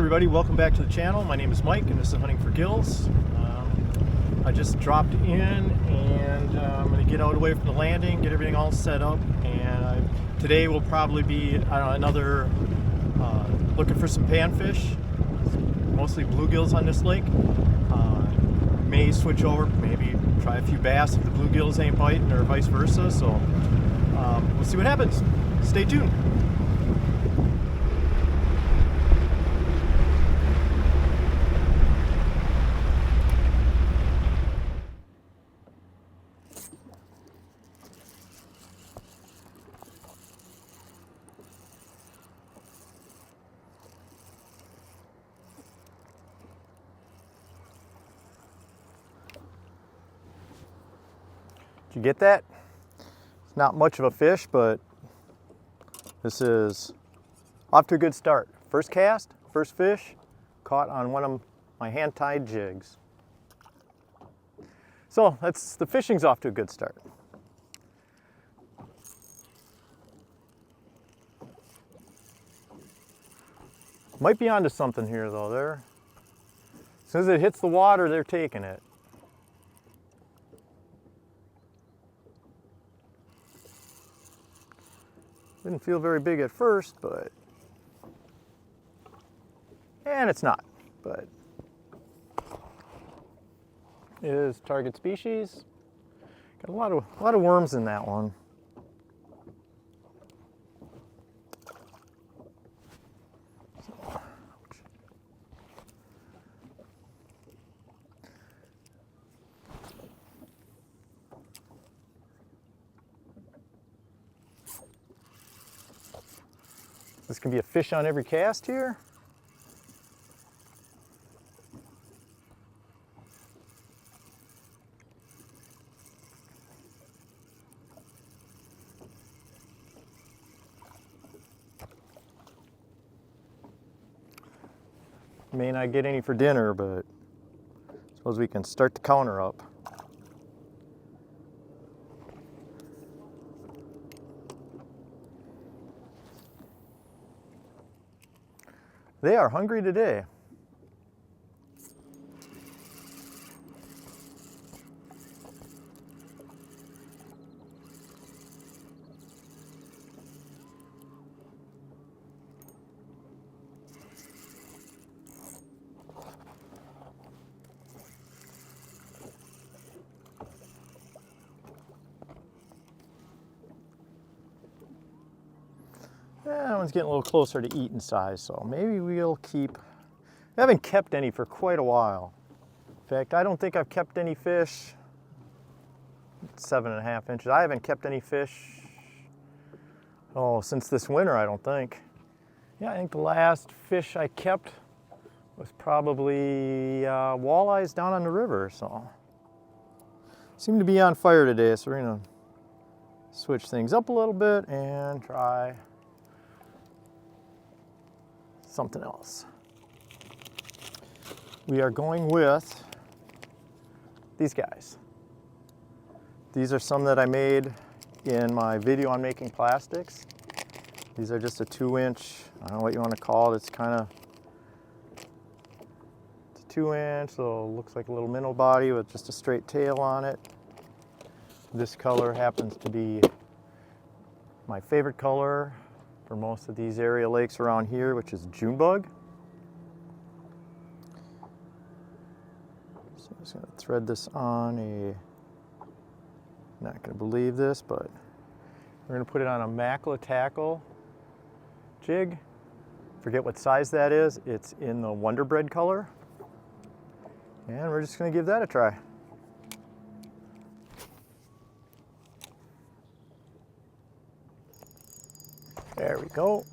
everybody, welcome back to the channel. My name is Mike and this is Hunting for Gills. I just dropped in and I'm going to get out away from the landing, get everything all set up, and today will probably be another looking for some panfish, mostly bluegills on this lake. May switch over, maybe try a few bass if the bluegills ain't biting or vice versa, so we'll see what happens. Stay tuned. Did you get that? It's not much of a fish, but this is off to a good start. First cast, first fish, caught on one of my hand-tied jigs. So the fishing's off to a good start. Might be onto something here though. As soon as it hits the water, they're taking it. Didn't feel very big at first, and it's not, but it is target species. Got a lot of worms in that one. This can be a fish on every cast here. May not get any for dinner, but I suppose we can start the counter up. They are hungry today. That one's getting a little closer to eating size, so maybe we'll keep. I haven't kept any for quite a while. In fact, I don't think I've kept any fish 7.5 inches. I haven't kept any fish, since this winter, I don't think. Yeah, I think the last fish I kept was probably walleyes down on the river, so. Seem to be on fire today, so we're gonna switch things up a little bit and try something else. We are going with these guys. These are some that I made in my video on making plastics. These are just a 2-inch, I don't know what you want to call it, it's a 2-inch, so it looks like a little minnow body with just a straight tail on it. This color happens to be my favorite color for most of these area lakes around here, which is June bug. So I'm just going to thread this on not going to believe this, but we're going to put it on a mackerel tackle jig. Forget what size that is. It's in the Wonder Bread color. And we're just going to give that a try. There we go.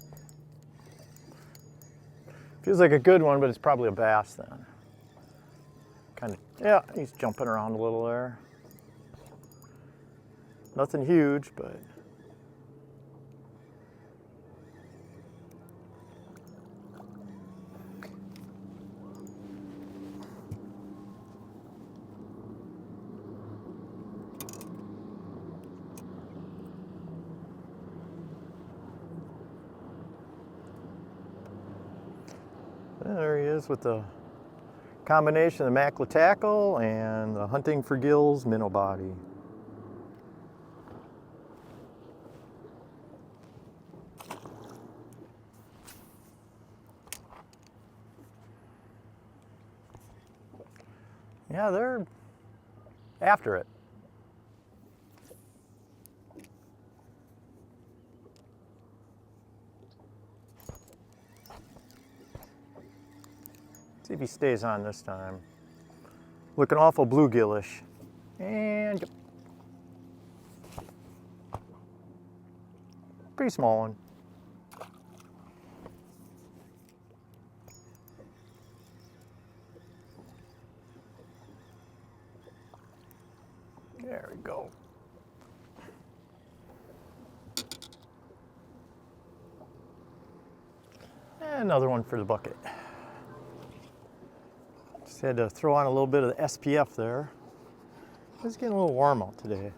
Feels like a good one, but it's probably a bass then. Yeah, he's jumping around a little there. Nothing huge, but There he is with the combination of the mackerel tackle and the Hunting for Gills minnow body. Yeah, they're after it. See if he stays on this time. Looking awful bluegillish. And pretty small one. There we go. And another one for the bucket. Just had to throw on a little bit of the SPF there. It's getting a little warm out today.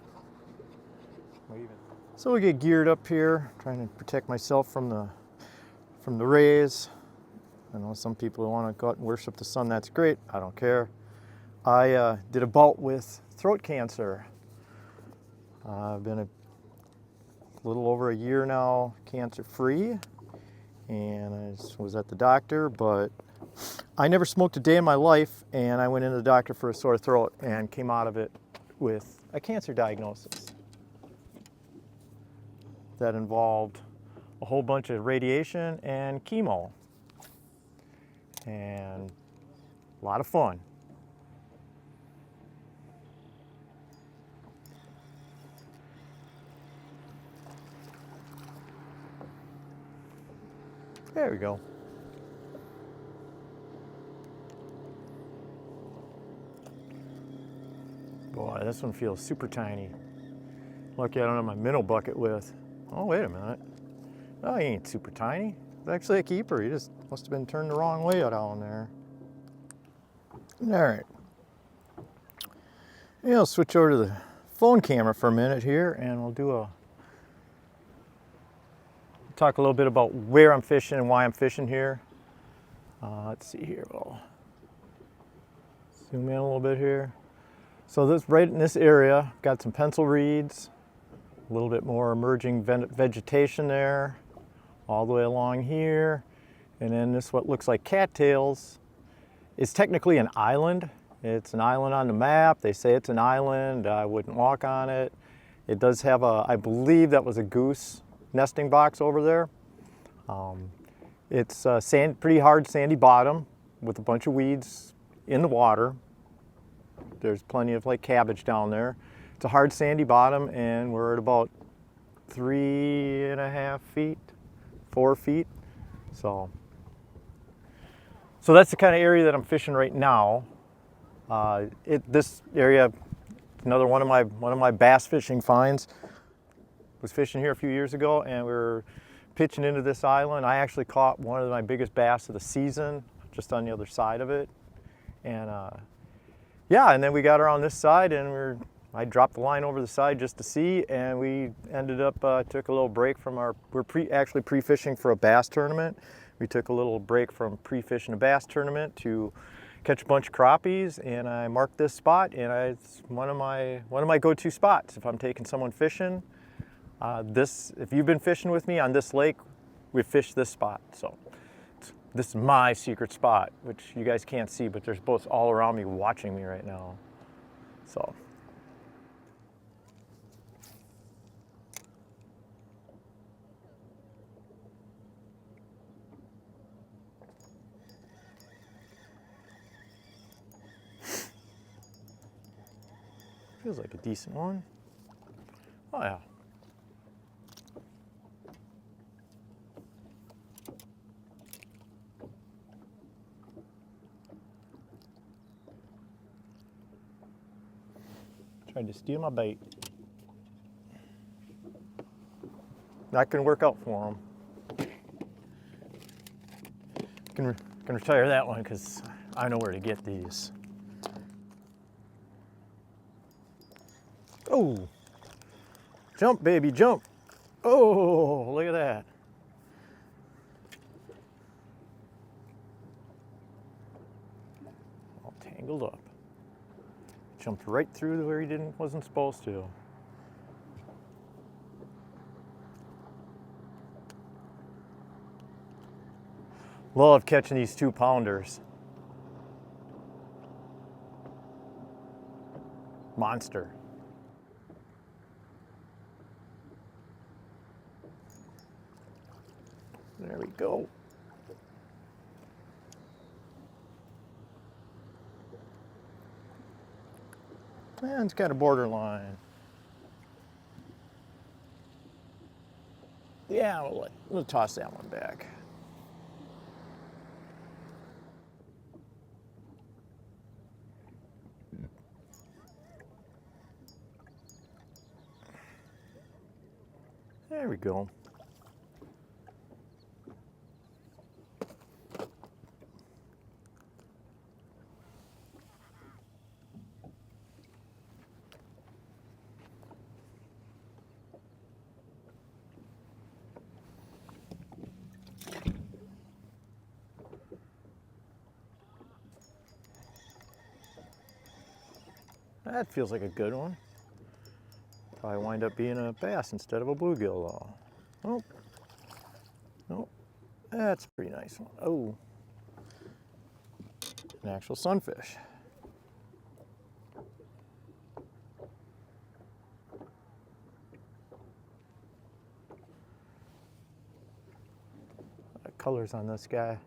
So we get geared up here, trying to protect myself from the rays. I know some people want to go out and worship the sun. That's great. I don't care. I did a bout with throat cancer. I've been a little over a year now cancer-free, and I was at the doctor, but I never smoked a day in my life, and I went into the doctor for a sore throat and came out of it with a cancer diagnosis that involved a whole bunch of radiation and chemo, and a lot of fun. There we go. Boy, this one feels super tiny. Lucky I don't have my minnow bucket with. Oh, wait a minute. Oh, he ain't super tiny. It's actually a keeper. He just must have been turned the wrong way down there. All right. Yeah, I'll switch over to the phone camera for a minute here, and we'll do talk a little bit about where I'm fishing and why I'm fishing here. Let's see here. We'll zoom in a little bit here. So this right in this area, got some pencil reeds, a little bit more emerging vegetation there, all the way along here, and then this what looks like cattails is technically an island. It's an island on the map. They say it's an island. I wouldn't walk on it. It does have I believe that was a goose nesting box over there. It's pretty hard sandy bottom with a bunch of weeds in the water. There's plenty of like cabbage down there. It's a hard sandy bottom, and we're at about 3.5 feet, 4 feet. So that's the kind of area that I'm fishing right now. This area, another one of my bass fishing finds. Was fishing here a few years ago, and we were pitching into this island. I actually caught one of my biggest bass of the season just on the other side of it. And yeah, and then we got her on this side, and I dropped the line over the side just to see, and we ended up, took a little break from we're actually pre-fishing for a bass tournament. We took a little break from pre-fishing a bass tournament to catch a bunch of crappies, and I marked this spot, and it's one of my go-to spots if I'm taking someone fishing. If you've been fishing with me on this lake, we've fished this spot. So this is my secret spot, which you guys can't see, but there's boats all around me watching me right now. So. Feels like a decent one. Oh yeah. Tried to steal my bait. Not gonna work out for him. Can retire that one because I know where to get these. Oh, jump, baby, jump. Oh, look at that. tangled up. Jumped right through to where he wasn't supposed to. Love catching these 2-pounders. Monster. There we go. And it's got a borderline. Yeah, we'll toss that one back. There we go. That feels like a good one. Probably wind up being a bass instead of a bluegill though. Oh, no, that's a pretty nice one. Oh, an actual sunfish. Colors on this guy.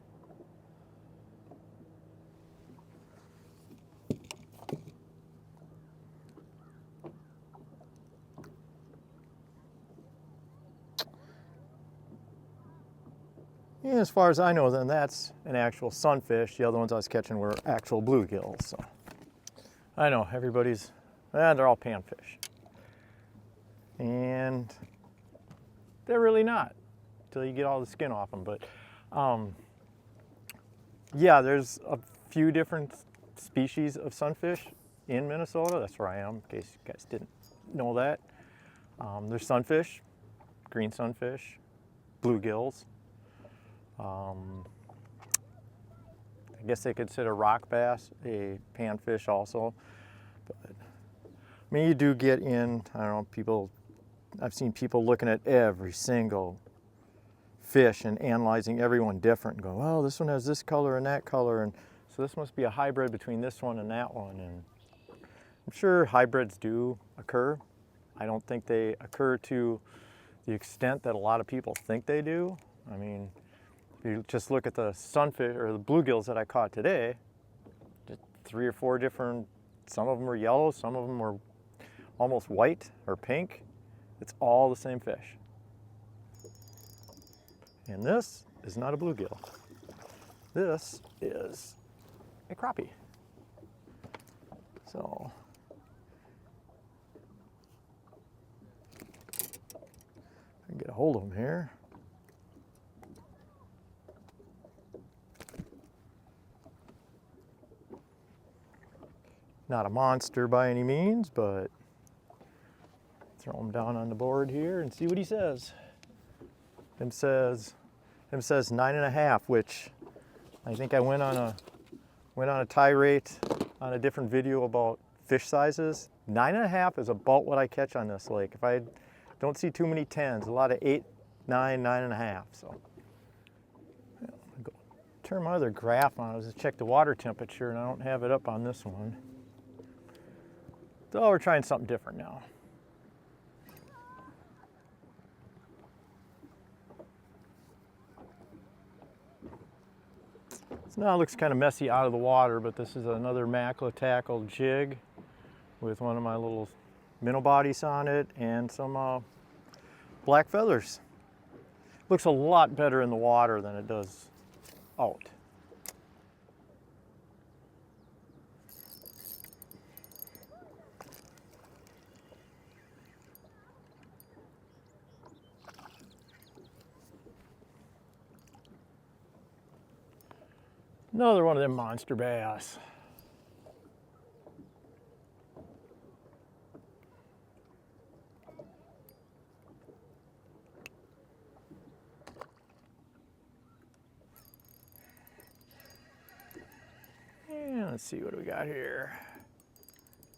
And as far as I know, then that's an actual sunfish. The other ones I was catching were actual bluegills. So I know everybody's, they're all panfish. And they're really not until you get all the skin off them. But yeah, there's a few different species of sunfish in Minnesota. That's where I am, in case you guys didn't know that. There's sunfish, green sunfish, bluegills. I guess they consider rock bass a panfish also. But I mean, you do get in, I don't know, I've seen people looking at every single fish and analyzing every one different and go, oh, this one has this color and that color, and so this must be a hybrid between this one and that one. And I'm sure hybrids do occur. I don't think they occur to the extent that a lot of people think they do. I mean, if you just look at the sunfish or the bluegills that I caught today, just 3 or 4 different, some of them were yellow, some of them were almost white or pink. It's all the same fish. And this is not a bluegill. This is a crappie. So I can get a hold of them here. Not a monster by any means, but throw him down on the board here and see what he says. Him says 9.5, which I think I went on a tirade on a different video about fish sizes. 9.5 is about what I catch on this lake. If I don't see too many 10s, a lot of 8, 9, 9.5. So I'm gonna go turn my other graph on. I was to check the water temperature, and I don't have it up on this one. So we're trying something different now. So now it looks kind of messy out of the water, but this is another mackerel tackle jig with one of my little minnow bodies on it and some black feathers. Looks a lot better in the water than it does out. Another one of them monster bass. And Let's see what we got here.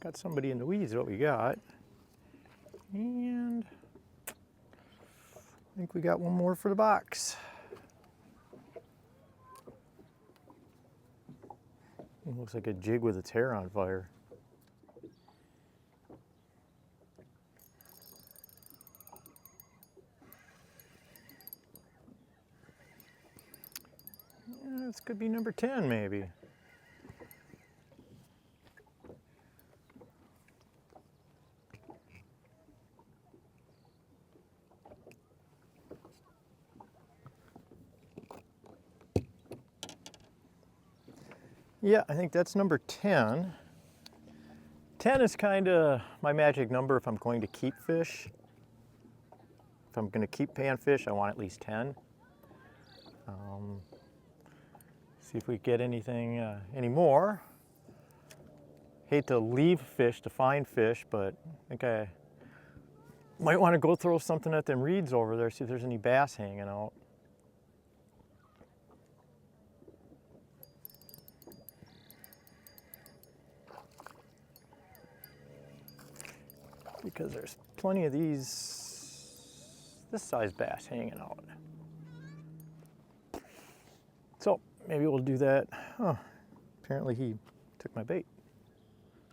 Got somebody in the weeds, what we got. And I think we got one more for the box. It looks like a jig with its hair on fire. Yeah, this could be number 10 maybe. Yeah, I think that's number 10. 10 is kind of my magic number if I'm going to keep fish. If I'm going to keep panfish, I want at least 10. See if we get anything, any more. Hate to leave fish to find fish, but I think I might want to go throw something at them reeds over there, see if there's any bass hanging out. Because there's plenty of this size bass hanging out. So maybe we'll do that. Oh, apparently he took my bait.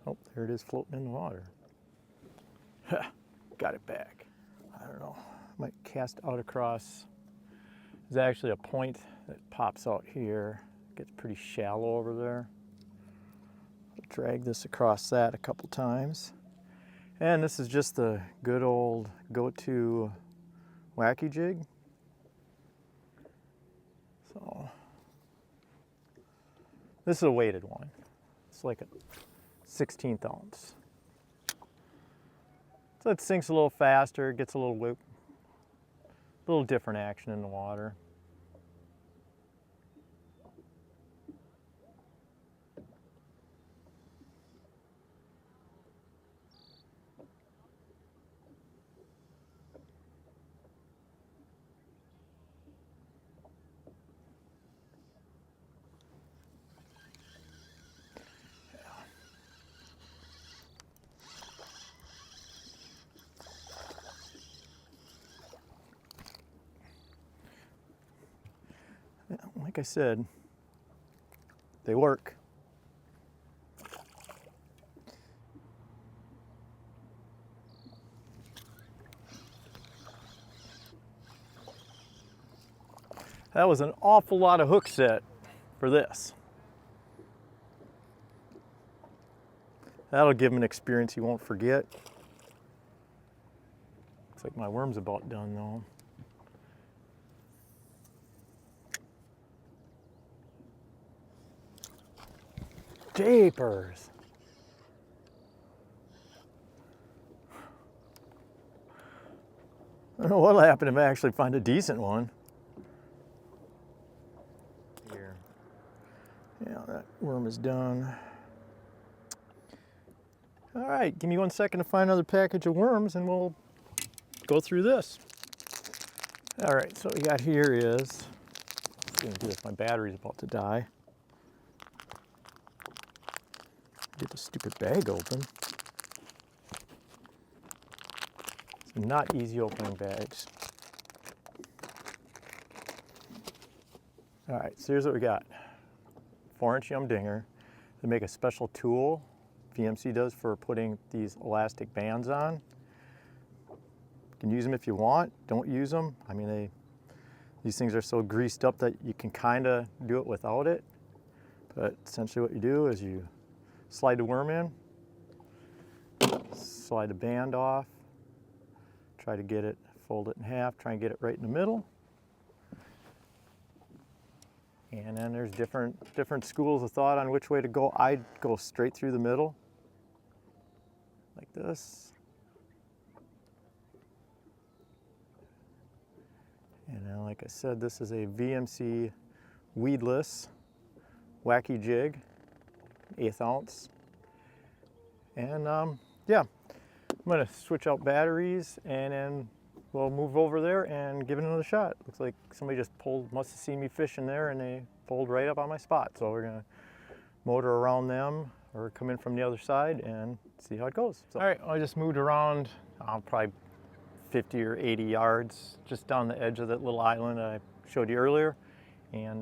Oh, there it is floating in the water. Got it back. I don't know, might cast out across. There's actually a point that pops out here. Gets pretty shallow over there. I'll drag this across that a couple times. And this is just the good old go-to wacky jig. So this is a weighted one. It's like a 1/16 ounce. So it sinks a little faster, gets a little different action in the water. Like I said, they work. That was an awful lot of hook set for this. That'll give him an experience he won't forget. Looks like my worm's about done though. Japers. I don't know what'll happen if I actually find a decent one. Here. Yeah, that worm is done. All right, give me 1 second to find another package of worms and we'll go through this. All right, so what we got here is, I'm gonna do this, my battery's about to die. Get the stupid bag open. It's not easy opening bags. All right, so here's what we got. 4-inch yum dinger. They make a special tool, VMC does, for putting these elastic bands on. You can use them if you want, don't use them. I mean, these things are so greased up that you can kind of do it without it. But essentially what you do is you slide the worm in, slide the band off, try to get it, fold it in half, try and get it right in the middle. And then there's different schools of thought on which way to go. I'd go straight through the middle, like this. And then, like I said, this is a VMC weedless wacky jig. 1/8 ounce. And yeah, I'm gonna switch out batteries and then we'll move over there and give it another shot. Looks like somebody just must have seen me fishing there and they pulled right up on my spot. So we're gonna motor around them or come in from the other side and see how it goes. So, all right, I just moved around probably 50 or 80 yards just down the edge of that little island I showed you earlier. And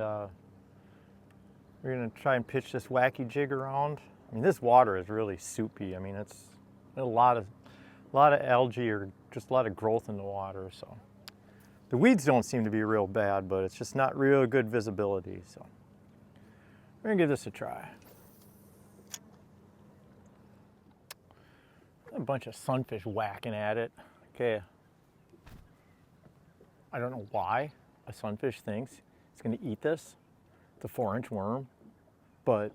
we're gonna try and pitch this wacky jig around. I mean, this water is really soupy. I mean, it's a lot of algae or just a lot of growth in the water. So the weeds don't seem to be real bad, but it's just not real good visibility. So we're gonna give this a try. A bunch of sunfish whacking at it. Okay. I don't know why a sunfish thinks it's gonna eat this. It's a 4-inch worm, but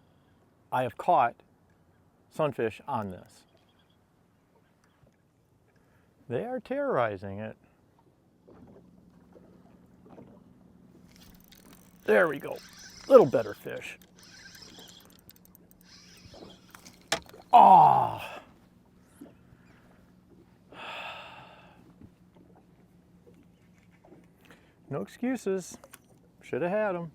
I have caught sunfish on this. They are terrorizing it. There we go. Little better fish. Oh. No excuses. Should have had them.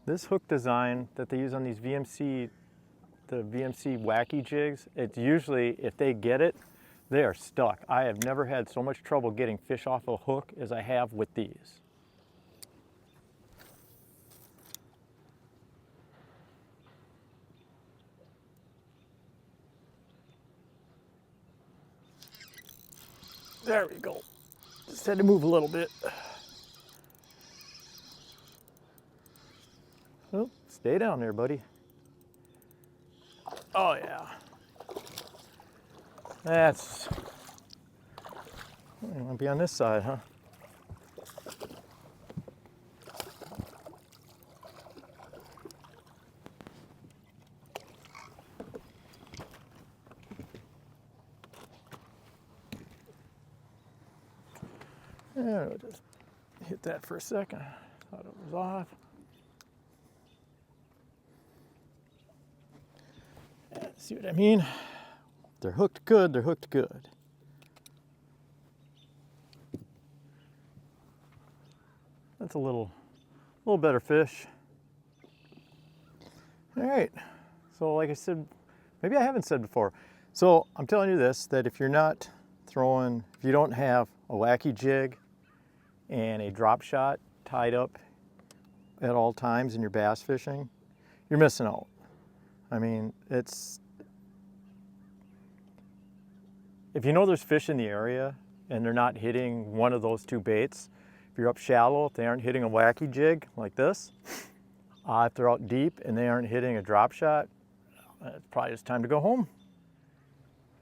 This hook design that they use on these the VMC wacky jigs, it's usually, if they get it, they are stuck. I have never had so much trouble getting fish off a hook as I have with these. There we go. Just had to move a little bit. Oh, stay down there, buddy. Oh yeah. That's, you want to be on this side, huh? Yeah, we'll just hit that for a second. Thought it was off. Yeah, see what I mean? They're hooked good, they're hooked good. That's a little better fish. All right, so like I said, maybe I haven't said before. So I'm telling you this, that if you're not throwing, if you don't have a wacky jig and a drop shot tied up at all times in your bass fishing, you're missing out. I mean, if you know there's fish in the area and they're not hitting one of those two baits, if you're up shallow, if they aren't hitting a wacky jig like this, if they're out deep and they aren't hitting a drop shot, it's probably just time to go home.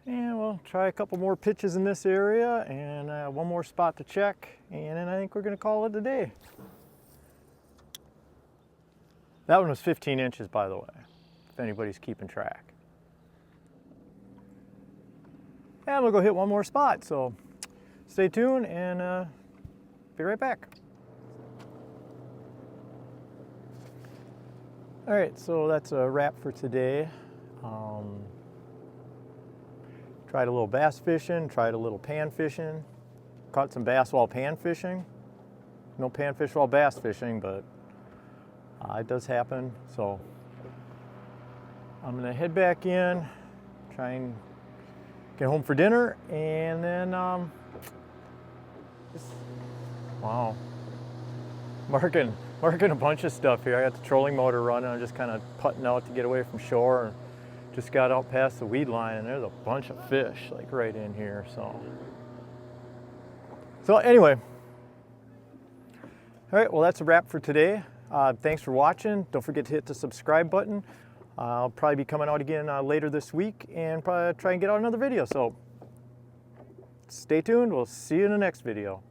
And we'll try a couple more pitches in this area and one more spot to check, and then I think we're gonna call it a day. That one was 15 inches, by the way, if anybody's keeping track. And we'll go hit one more spot, so stay tuned and be right back. All right, so that's a wrap for today. Tried a little bass fishing, tried a little pan fishing, caught some bass while pan fishing. No panfish while bass fishing, but it does happen. So I'm gonna head back in, try and get home for dinner, and then wow, marking a bunch of stuff here. I got the trolling motor running. I'm just kind of putting out to get away from shore, and just got out past the weed line, and there's a bunch of fish like right in here. So anyway, all right, well, that's a wrap for today. Thanks for watching. Don't forget to hit the subscribe button. I'll probably be coming out again later this week and probably try and get out another video. So stay tuned. We'll see you in the next video.